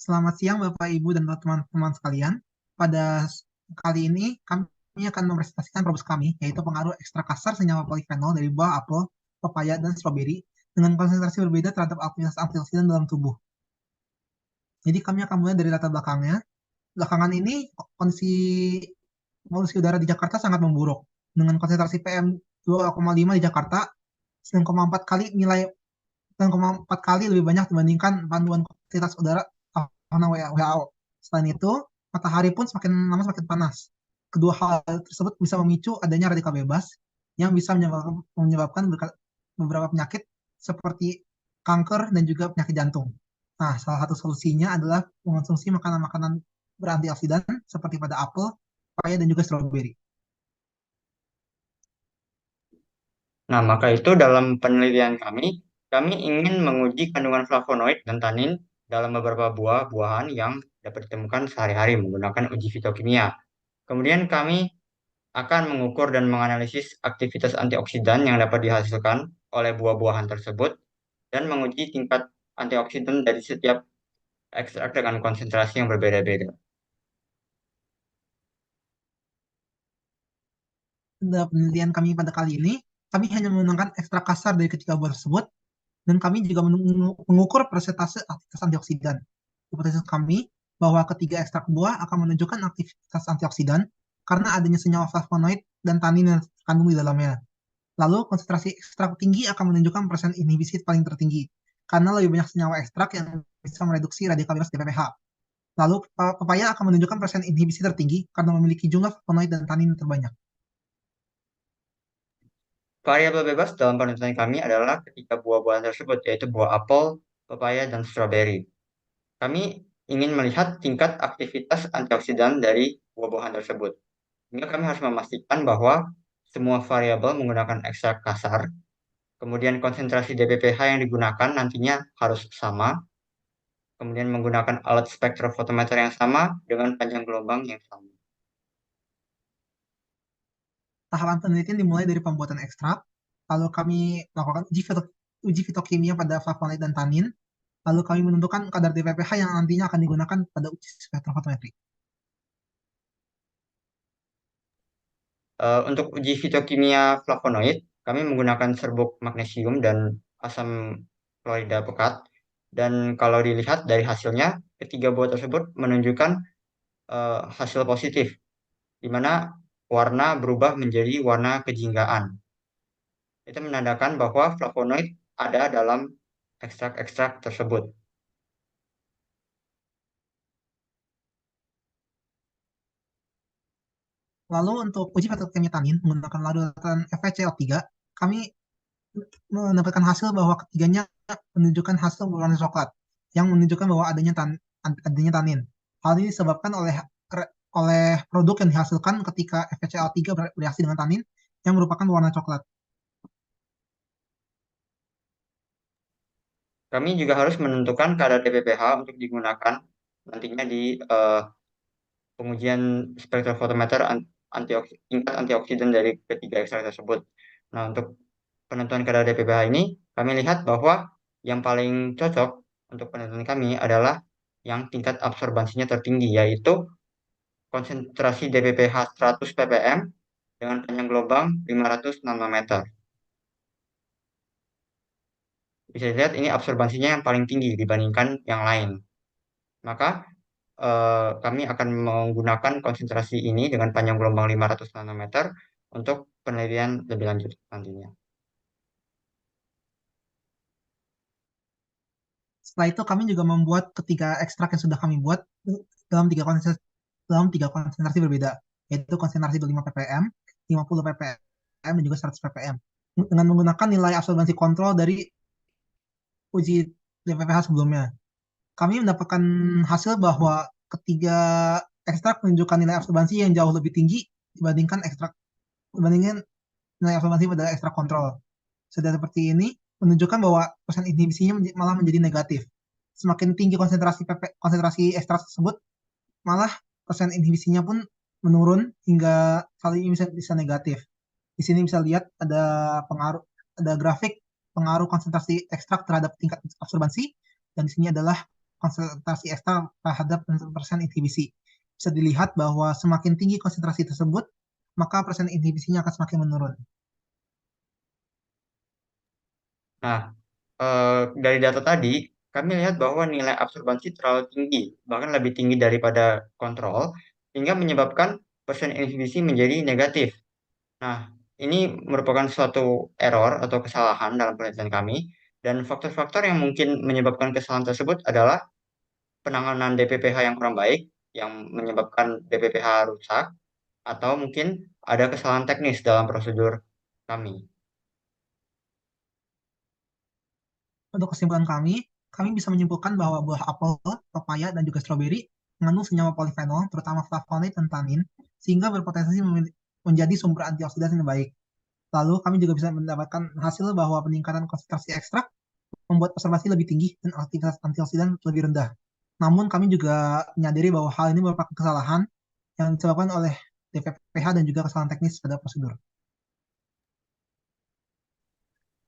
Selamat siang Bapak, Ibu, dan teman-teman sekalian. Pada kali ini kami akan mempresentasikan probus kami, yaitu pengaruh ekstra kasar senyawa polifenol dari buah apel, pepaya, dan stroberi dengan konsentrasi berbeda terhadap aktivitas antioksidan dalam tubuh. Jadi kami akan mulai dari latar belakangnya. Belakangan ini kondisi polusi udara di Jakarta sangat memburuk, dengan konsentrasi PM 2,5 di Jakarta 9,4 kali nilai 9,4 kali lebih banyak dibandingkan panduan kualitas udara tahun WHO. Selain itu, matahari pun semakin lama semakin panas. Kedua hal tersebut bisa memicu adanya radikal bebas yang bisa menyebabkan beberapa penyakit seperti kanker dan juga penyakit jantung. Nah, salah satu solusinya adalah mengonsumsi makanan-makanan berantioksidan seperti pada apel, pepaya, dan juga stroberi. Nah, maka itu dalam penelitian kami ingin menguji kandungan flavonoid dan tanin dalam beberapa buah-buahan yang dapat ditemukan sehari-hari menggunakan uji fitokimia. Kemudian kami akan mengukur dan menganalisis aktivitas antioksidan yang dapat dihasilkan oleh buah-buahan tersebut dan menguji tingkat antioksidan dari setiap ekstrak dengan konsentrasi yang berbeda-beda. Dalam penelitian kami pada kali ini, kami hanya menggunakan ekstrak kasar dari ketiga buah tersebut, dan kami juga mengukur persentase aktivitas antioksidan. Hipotesis kami bahwa ketiga ekstrak buah akan menunjukkan aktivitas antioksidan karena adanya senyawa flavonoid dan tanin yang terkandung di dalamnya. Lalu konsentrasi ekstrak tinggi akan menunjukkan persen inhibisi paling tertinggi karena lebih banyak senyawa ekstrak yang bisa mereduksi radikal bebas DPPH. Lalu pepaya akan menunjukkan persen inhibisi tertinggi karena memiliki jumlah flavonoid dan tanin terbanyak. Variabel bebas dalam penelitian kami adalah ketiga buah-buahan tersebut, yaitu buah apel, pepaya, dan stroberi. Kami ingin melihat tingkat aktivitas antioksidan dari buah-buahan tersebut. Sehingga kami harus memastikan bahwa semua variabel menggunakan ekstrak kasar, kemudian konsentrasi DPPH yang digunakan nantinya harus sama, kemudian menggunakan alat spektrofotometer yang sama dengan panjang gelombang yang sama. Tahapan penelitian dimulai dari pembuatan ekstrak, lalu kami melakukan uji fitokimia pada flavonoid dan tanin, lalu kami menentukan kadar DPPH yang nantinya akan digunakan pada uji spektrofotometri. Untuk uji fitokimia flavonoid, kami menggunakan serbuk magnesium dan asam klorida pekat. Dan kalau dilihat dari hasilnya, ketiga buah tersebut menunjukkan hasil positif, di mana warna berubah menjadi warna kejinggaan. Itu menandakan bahwa flavonoid ada dalam ekstrak-ekstrak tersebut. Lalu untuk uji fitokimia tanin menggunakan larutan FeCl3, kami mendapatkan hasil bahwa ketiganya menunjukkan hasil berwarna coklat yang menunjukkan bahwa adanya tanin. Hal ini disebabkan oleh produk yang dihasilkan ketika FeCl3 bereaksi dengan tanin yang merupakan warna coklat. Kami juga harus menentukan kadar DPPH untuk digunakan nantinya di pengujian spektrofotometer tingkat antioksidan dari ketiga ekstrak tersebut. Nah, untuk penentuan kadar DPPH ini, kami lihat bahwa yang paling cocok untuk penentuan kami adalah yang tingkat absorbansinya tertinggi, yaitu konsentrasi DPPH 100 ppm dengan panjang gelombang 500 nanometer. Bisa dilihat ini absorbansinya yang paling tinggi dibandingkan yang lain. Maka kami akan menggunakan konsentrasi ini dengan panjang gelombang 500 nanometer untuk penelitian lebih lanjut nantinya. Setelah itu kami juga membuat ketiga ekstrak yang sudah kami buat dalam tiga konsentrasi berbeda, yaitu konsentrasi 25 ppm, 50 ppm, dan juga 100 ppm. Dengan menggunakan nilai absorbansi kontrol dari uji DPPH sebelumnya. Kami mendapatkan hasil bahwa ketiga ekstrak menunjukkan nilai absorbansi yang jauh lebih tinggi dibandingkan nilai absorbansi pada ekstrak kontrol. Sudah seperti ini menunjukkan bahwa persen inhibisinya malah menjadi negatif. Semakin tinggi konsentrasi ekstrak tersebut, malah persen inhibisinya pun menurun hingga kali ini bisa negatif. Di sini bisa lihat ada grafik pengaruh konsentrasi ekstrak terhadap tingkat absorbansi, dan di sini adalah konsentrasi ekstra terhadap persen inhibisi. Bisa dilihat bahwa semakin tinggi konsentrasi tersebut, maka persen inhibisinya akan semakin menurun. Nah, dari data tadi, kami lihat bahwa nilai absorbansi terlalu tinggi, bahkan lebih tinggi daripada kontrol, hingga menyebabkan persen inhibisi menjadi negatif. Nah, ini merupakan suatu error atau kesalahan dalam penelitian kami, dan faktor-faktor yang mungkin menyebabkan kesalahan tersebut adalah penanganan DPPH yang kurang baik, yang menyebabkan DPPH rusak, atau mungkin ada kesalahan teknis dalam prosedur kami. Untuk kesimpulan kami bisa menyimpulkan bahwa buah apel, pepaya, dan juga stroberi mengandung senyawa polifenol, terutama flavonoid dan tannin, sehingga berpotensi menjadi sumber antioksidan yang baik. Lalu kami juga bisa mendapatkan hasil bahwa peningkatan konsentrasi ekstrak membuat observasi lebih tinggi dan aktivitas antioksidan lebih rendah. Namun kami juga menyadari bahwa hal ini merupakan kesalahan yang disebabkan oleh DPPH dan juga kesalahan teknis pada prosedur.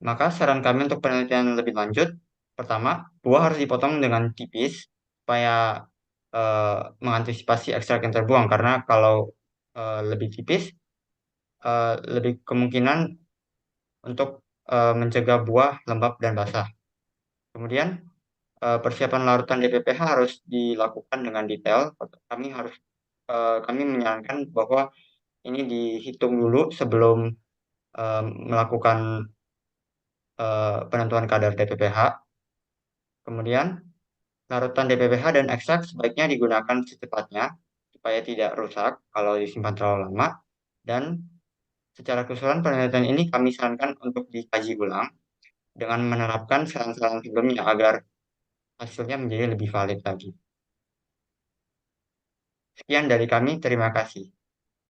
Maka saran kami untuk penelitian lebih lanjut, pertama, buah harus dipotong dengan tipis supaya mengantisipasi ekstrak yang terbuang, karena kalau lebih tipis, lebih kemungkinan untuk mencegah buah lembab dan basah. Kemudian persiapan larutan DPPH harus dilakukan dengan detail. Kami menyarankan bahwa ini dihitung dulu sebelum melakukan penentuan kadar DPPH. Kemudian larutan DPPH dan ekstrak sebaiknya digunakan secepatnya supaya tidak rusak kalau disimpan terlalu lama. Dan secara keseluruhan penelitian ini kami sarankan untuk dikaji ulang dengan menerapkan saran-saran sebelumnya agar hasilnya menjadi lebih valid lagi. Sekian dari kami, terima kasih.